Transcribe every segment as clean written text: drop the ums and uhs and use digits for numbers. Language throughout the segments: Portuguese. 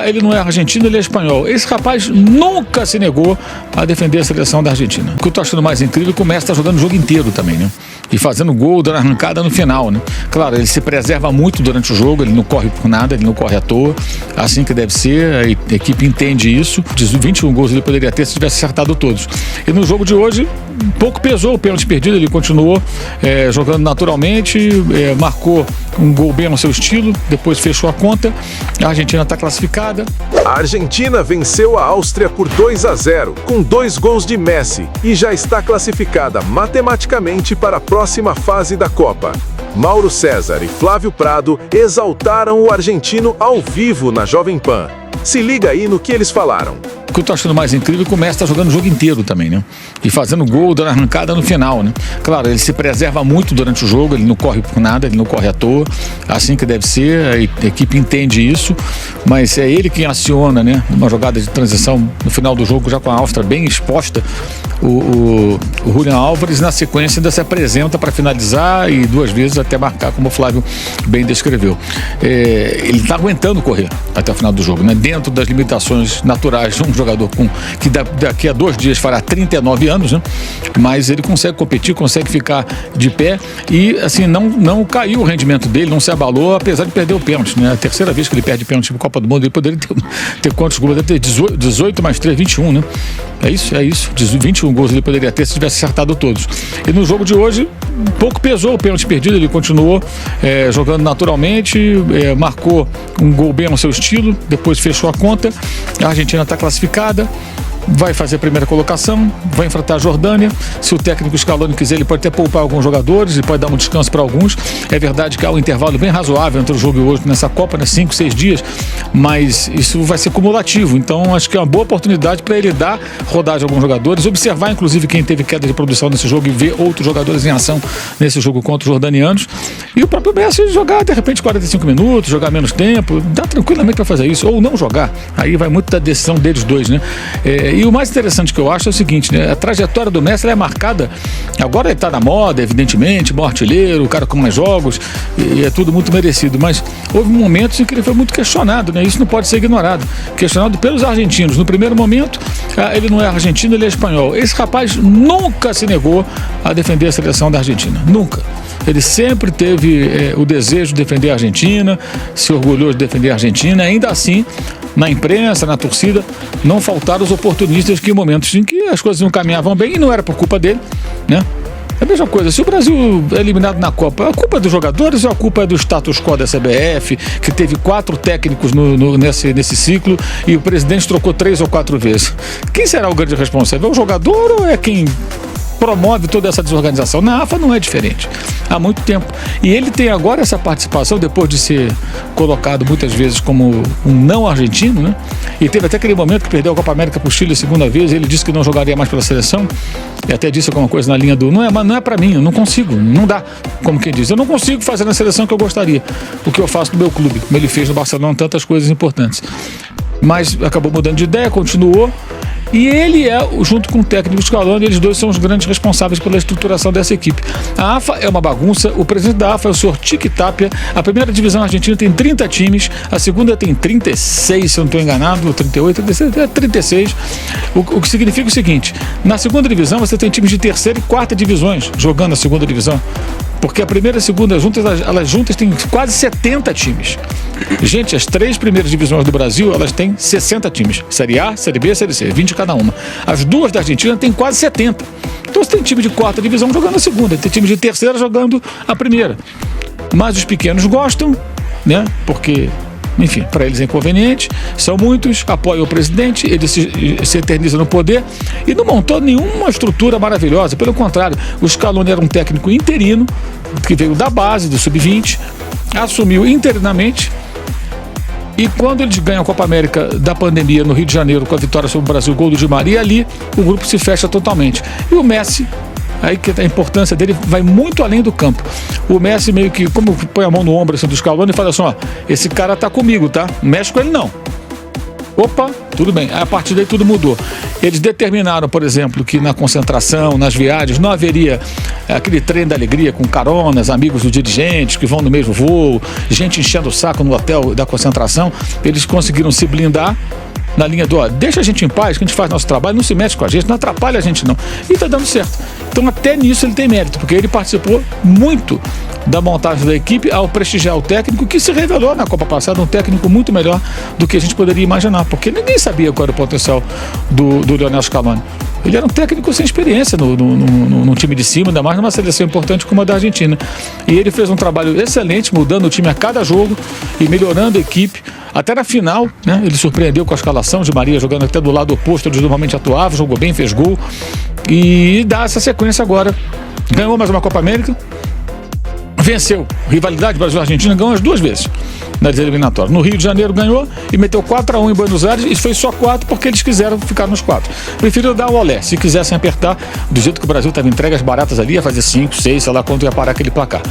ele não é argentino, ele é espanhol. Esse rapaz nunca se negou a defender a seleção da Argentina. O que eu tô achando mais incrível é que o Messi tá jogando o jogo inteiro também, né? E fazendo gol, dando arrancada no final, né? Claro, ele se preserva muito durante o jogo, ele não corre por nada, ele não corre à toa, assim que deve ser, a equipe entende isso. 21 gols ele poderia ter se tivesse acertado todos. E no jogo de hoje, pouco pesou o pênalti perdido, ele continuou jogando naturalmente, marcou um gol bem no seu estilo, depois fechou a conta. A Argentina está classificada. A Argentina venceu a Áustria por 2-0, com 2 gols de Messi, e já está classificada matematicamente para a próxima fase da Copa. Mauro César e Flávio Prado exaltaram o argentino ao vivo na Jovem Pan. Se liga aí no que eles falaram. O que eu tô achando mais incrível é que o Messi tá jogando o jogo inteiro também, né? E fazendo gol, dando arrancada no final, né? Claro, ele se preserva muito durante o jogo, ele não corre por nada, ele não corre à toa, assim que deve ser, a equipe entende isso, mas é ele quem aciona, né? Uma jogada de transição no final do jogo, já com a Áustria bem exposta, o Julián Álvares na sequência ainda se apresenta para finalizar e 2 vezes até marcar, como o Flávio bem descreveu. Ele tá aguentando correr até o final do jogo, né? Dentro das limitações naturais de um jogador que daqui a 2 dias fará 39 anos, né? Mas ele consegue competir, consegue ficar de pé e assim, não caiu o rendimento dele, não se abalou, apesar de perder o pênalti, né? A terceira vez que ele perde pênalti na Copa do Mundo, ele poderia ter quantos gols? Deve ter 18 mais 3, 21, né? É isso, 21 gols ele poderia ter se tivesse acertado todos. E no jogo de hoje, pouco pesou o pênalti perdido, ele continuou jogando naturalmente, marcou um gol bem no seu estilo, depois fechou a conta. A Argentina está classificada, vai fazer a primeira colocação, vai enfrentar a Jordânia. Se o técnico Scaloni quiser, ele pode até poupar alguns jogadores, ele pode dar um descanso para alguns. É verdade que há um intervalo bem razoável entre o jogo e o outro nessa Copa, né? 5, 6 dias, mas isso vai ser cumulativo, então acho que é uma boa oportunidade para ele dar rodagem a alguns jogadores, observar inclusive quem teve queda de produção nesse jogo e ver outros jogadores em ação nesse jogo contra os jordanianos, e o próprio Messi jogar de repente 45 minutos, jogar menos tempo, dá tranquilamente para fazer isso, ou não jogar, aí vai muito da decisão deles dois, né? E o mais interessante que eu acho é o seguinte, né? A trajetória do Messi é marcada, agora ele está na moda, evidentemente, bom artilheiro, o cara com mais jogos, e é tudo muito merecido, mas houve momentos em que ele foi muito questionado, né? Isso não pode ser ignorado, questionado pelos argentinos. No primeiro momento, ele não é argentino, ele é espanhol. Esse rapaz nunca se negou a defender a seleção da Argentina, nunca. Ele sempre teve o desejo de defender a Argentina, se orgulhou de defender a Argentina, ainda assim, na imprensa, na torcida, não faltaram os oportunistas que em momentos em que as coisas não caminhavam bem, e não era por culpa dele, né? É a mesma coisa, se o Brasil é eliminado na Copa, a culpa é dos jogadores ou a culpa é do status quo da CBF, que teve 4 técnicos nesse ciclo e o presidente trocou 3 ou 4 vezes? Quem será o grande responsável? É o jogador ou é quem promove toda essa desorganização? Na AFA não é diferente, há muito tempo. E ele tem agora essa participação, depois de ser colocado muitas vezes como um não argentino, né? E teve até aquele momento que perdeu a Copa América para o Chile a segunda vez, ele disse que não jogaria mais pela seleção, e até disse alguma coisa na linha do não é para mim, eu não consigo, não dá, como quem diz, eu não consigo fazer na seleção que eu gostaria, o que eu faço no meu clube, como ele fez no Barcelona, tantas coisas importantes. Mas acabou mudando de ideia, continuou. E ele junto com o técnico Scaloni, eles dois são os grandes responsáveis pela estruturação dessa equipe. A AFA é uma bagunça, o presidente da AFA é o senhor Tique Tapia, a primeira divisão argentina tem 30 times, a segunda tem 36, se eu não estou enganado, ou 38, 36, o que significa o seguinte, na segunda divisão você tem times de terceira e quarta divisões jogando a segunda divisão, porque a primeira e a segunda elas juntas têm quase 70 times. Gente, as 3 primeiras divisões do Brasil, elas têm 60 times. Série A, Série B, Série C, 20 cada uma. As 2 da Argentina têm quase 70. Então você tem time de quarta divisão jogando a segunda, tem time de terceira jogando a primeira. Mas os pequenos gostam, né? Porque, enfim, para eles é inconveniente, são muitos, apoiam o presidente, ele se eterniza no poder e não montou nenhuma estrutura maravilhosa, pelo contrário, o Scaloni era um técnico interino, que veio da base, do Sub-20, assumiu interinamente, e quando eles ganham a Copa América da pandemia no Rio de Janeiro, com a vitória sobre o Brasil, gol do Di Maria, ali o grupo se fecha totalmente. E o Messi, aí que a importância dele vai muito além do campo. O Messi meio que, como põe a mão no ombro assim, do Scaloni e fala assim, ó, esse cara tá comigo, tá? Não mexe com ele não. Opa, tudo bem. A partir daí tudo mudou. Eles determinaram, por exemplo, que na concentração, nas viagens, não haveria aquele trem da alegria com caronas, amigos do dirigente que vão no mesmo voo, gente enchendo o saco no hotel da concentração. Eles conseguiram se blindar na linha do, deixa a gente em paz, que a gente faz nosso trabalho, não se mexe com a gente, não atrapalha a gente não. E tá dando certo. Então até nisso ele tem mérito, porque ele participou muito da montagem da equipe ao prestigiar o técnico, que se revelou na Copa passada um técnico muito melhor do que a gente poderia imaginar, porque ninguém sabia qual era o potencial do Lionel Scaloni. Ele era um técnico sem experiência no time de cima, ainda mais numa seleção importante como a da Argentina. E ele fez um trabalho excelente, mudando o time a cada jogo e melhorando a equipe. Até na final, né, ele surpreendeu com a escalação de Maria, jogando até do lado oposto, onde normalmente atuava, jogou bem, fez gol. E dá essa sequência agora. Ganhou mais uma Copa América, venceu. Rivalidade Brasil-Argentina, ganhou as 2 vezes nas eliminatórias. No Rio de Janeiro ganhou e meteu 4-1 em Buenos Aires, e foi só 4 porque eles quiseram ficar nos 4. Preferiram dar o olé, se quisessem apertar, do jeito que o Brasil estava entregas baratas ali, ia fazer 5, 6, sei lá quanto ia parar aquele placar.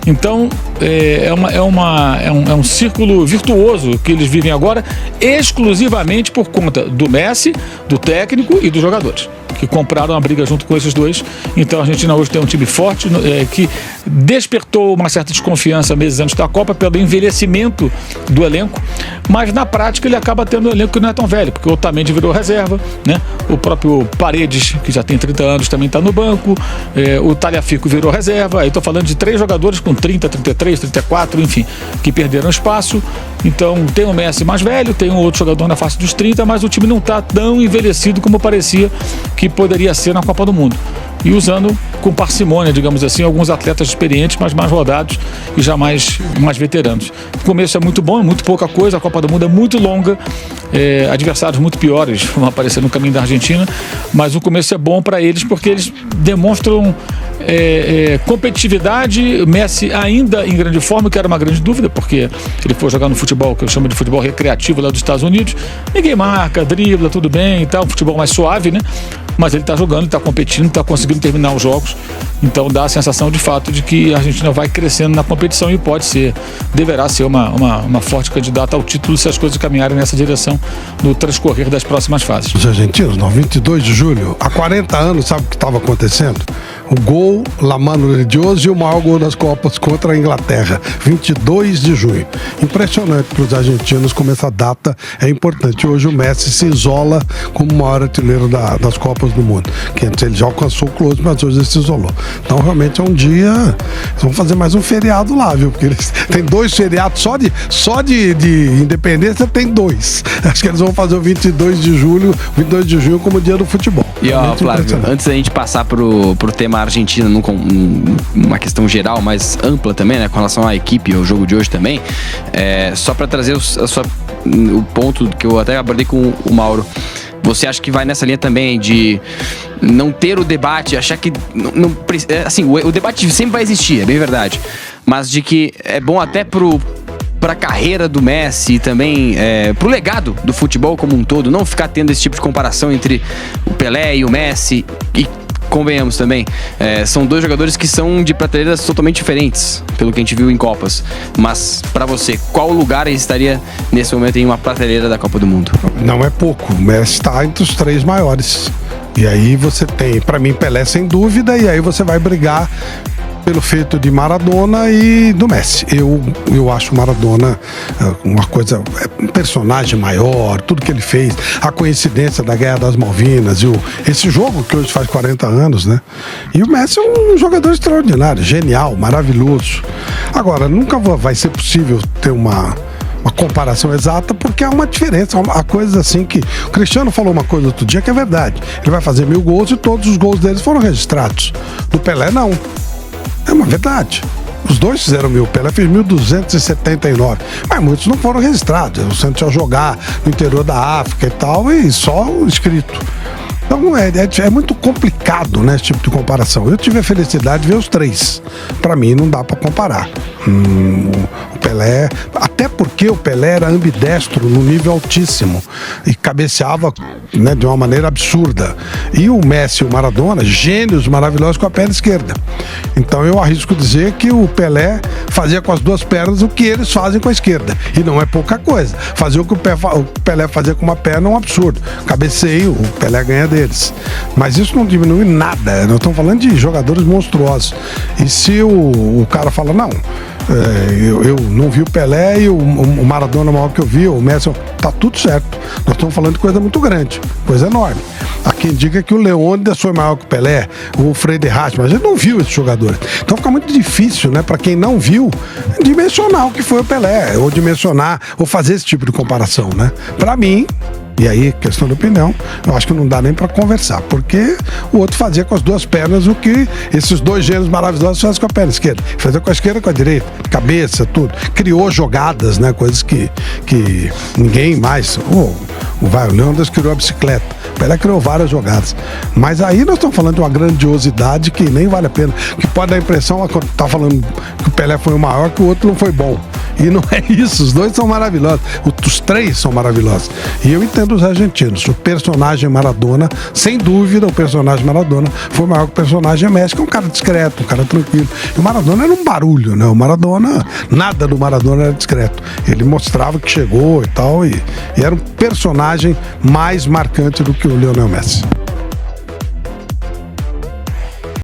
Então, é um círculo virtuoso que eles vivem agora, exclusivamente por conta do Messi, do técnico e dos jogadores, que compraram a briga junto com esses dois. Então a Argentina hoje tem um time forte, que despertou uma certa desconfiança meses antes da Copa pelo envelhecimento do elenco, mas na prática ele acaba tendo um elenco que não é tão velho, porque o Otamendi virou reserva, né? O próprio Paredes, que já tem 30 anos, também está no banco, o Tagliafico virou reserva. Aí estou falando de 3 jogadores com 30, 33, 34, enfim, que perderam espaço. Então tem o Messi mais velho, tem um outro jogador na faixa dos 30, mas o time não está tão envelhecido como parecia que poderia ser na Copa do Mundo. E usando com parcimônia, digamos assim, alguns atletas experientes, mas mais rodados e já mais veteranos. O começo é muito bom, é muito pouca coisa, a Copa do Mundo é muito longa, adversários muito piores vão aparecer no caminho da Argentina, mas o começo é bom para eles porque eles demonstram competitividade. Messi ainda em grande forma, que era uma grande dúvida, porque ele foi jogar no futebol que eu chamo de futebol recreativo lá dos Estados Unidos, ninguém marca, dribla, tudo bem e tal, um futebol mais suave, né? Mas ele está jogando, ele está competindo, está conseguindo terminar os jogos. Então dá a sensação de fato de que a Argentina vai crescendo na competição e deverá ser uma forte candidata ao título se as coisas caminharem nessa direção no transcorrer das próximas fases. Os argentinos, 22 de julho, há 40 anos, sabe o que estava acontecendo? O gol, La Mano Religioso, e o maior gol das Copas contra a Inglaterra, 22 de junho. Impressionante para os argentinos como essa data é importante. Hoje o Messi se isola como o maior artilheiro das Copas do Mundo, que antes ele já alcançou o close, mas hoje ele se isolou. Então realmente é um dia, eles vão fazer mais um feriado lá, viu? Porque eles têm 2 feriados, só de independência tem 2. Acho que eles vão fazer o 22 de junho como dia do futebol. E ó, Flávio, antes da gente passar pro tema Argentina, numa questão geral, mais ampla também, né, com relação à equipe, ao jogo de hoje também, só para trazer o ponto que eu até abordei com o Mauro. Você acha que vai nessa linha também de não ter o debate, achar que assim, o debate sempre vai existir, é bem verdade, mas de que é bom até para a carreira do Messi e também pro legado do futebol como um todo, não ficar tendo esse tipo de comparação entre o Pelé e o Messi. E convenhamos também, são 2 jogadores que são de prateleiras totalmente diferentes, pelo que a gente viu em Copas. Mas para você, qual lugar ele estaria nesse momento em uma prateleira da Copa do Mundo? Não é pouco, o Messi está entre os 3 maiores. E aí você tem, para mim, Pelé sem dúvida, e aí você vai brigar pelo feito de Maradona e do Messi. Eu acho Maradona uma coisa, um personagem maior, tudo que ele fez, a coincidência da Guerra das Malvinas, esse jogo que hoje faz 40 anos, né? E o Messi é um jogador extraordinário, genial, maravilhoso. Agora, nunca vai ser possível ter uma comparação exata, porque há uma diferença, há coisas assim que... O Cristiano falou uma coisa outro dia que é verdade. Ele vai fazer 1000 gols e todos os gols deles foram registrados. Do Pelé, não. É uma verdade. Os 2 fizeram 1000, Pelé fez 1279, mas muitos não foram registrados. O Santos ia jogar no interior da África e tal, e só escrito. Então é muito complicado, né, esse tipo de comparação. Eu tive a felicidade de ver os 3. Para mim não dá para comparar. O Pelé, até porque o Pelé era ambidestro no nível altíssimo e cabeceava, né, de uma maneira absurda. E o Messi e o Maradona, gênios maravilhosos com a perna esquerda. Então eu arrisco dizer que o Pelé fazia com as duas pernas o que eles fazem com a esquerda. E não é pouca coisa. Fazer o que o Pelé fazia com uma perna é um absurdo. Cabeceio, o Pelé ganha deles. Mas isso não diminui nada. Nós estamos falando de jogadores monstruosos. E se o cara fala, não, eu não vi o Pelé e o Maradona maior que eu vi, o Messi, tá tudo certo. Nós estamos falando de coisa muito grande, coisa enorme. Há quem diga que o Leônidas foi maior que o Pelé, o Frederich, mas a gente não viu esse jogador. Então fica muito difícil, né, para quem não viu, dimensionar o que foi o Pelé, ou dimensionar, ou fazer esse tipo de comparação, né? Para mim, e aí, questão de opinião, eu acho que não dá nem para conversar, porque o outro fazia com as duas pernas o que esses dois gênios maravilhosos fazem com a perna esquerda. Fazia com a esquerda e com a direita, cabeça, tudo. Criou jogadas, né, coisas que ninguém mais... O Leônidas criou a bicicleta, o Pelé criou várias jogadas. Mas aí nós estamos falando de uma grandiosidade que nem vale a pena, que pode dar a impressão, tá falando que o Pelé foi o maior, que o outro não foi bom. E não é isso, os dois são maravilhosos, os três são maravilhosos. E eu entendo os argentinos, o personagem Maradona, sem dúvida, o personagem Maradona foi maior que o personagem Messi, que é um cara discreto, um cara tranquilo. E o Maradona era um barulho, né? O Maradona, nada do Maradona era discreto. Ele mostrava que chegou e tal, e era um personagem mais marcante do que o Lionel Messi.